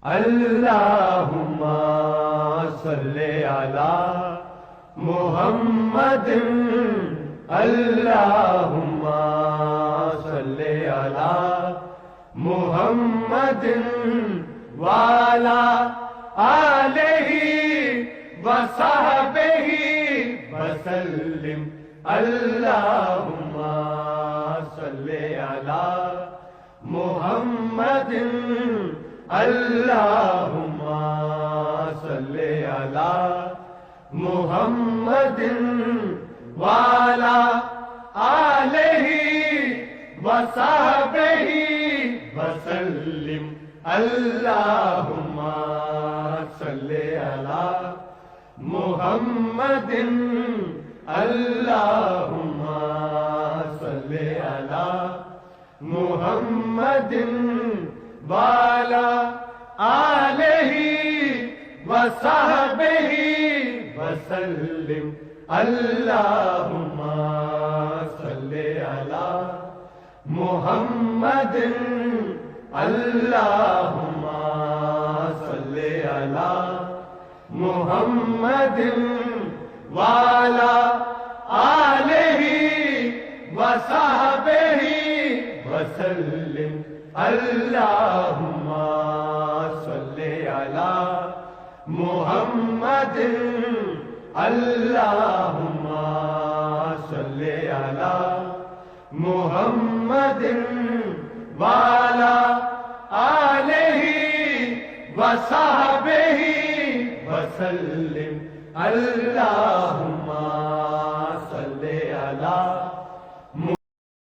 اللہم صلی علی محمد اللہم صلی علی محمد وعلی آلہ وصحبہ وسلم اللہم صلی علی محمد اللہم صلی علی محمد وعلی آلہ وصحبہ وسلم اللہم صلی علی محمد اللہم صلی علی محمد وعلی آلہ وصحبہ وسلم اللہم صلی علی محمد اللہم صلی علی محمد وعلی آلہ وصحبہ وسلم اللہم صلی علی محمد اللہم صلی علی محمد وعلی آلہ وصحبہ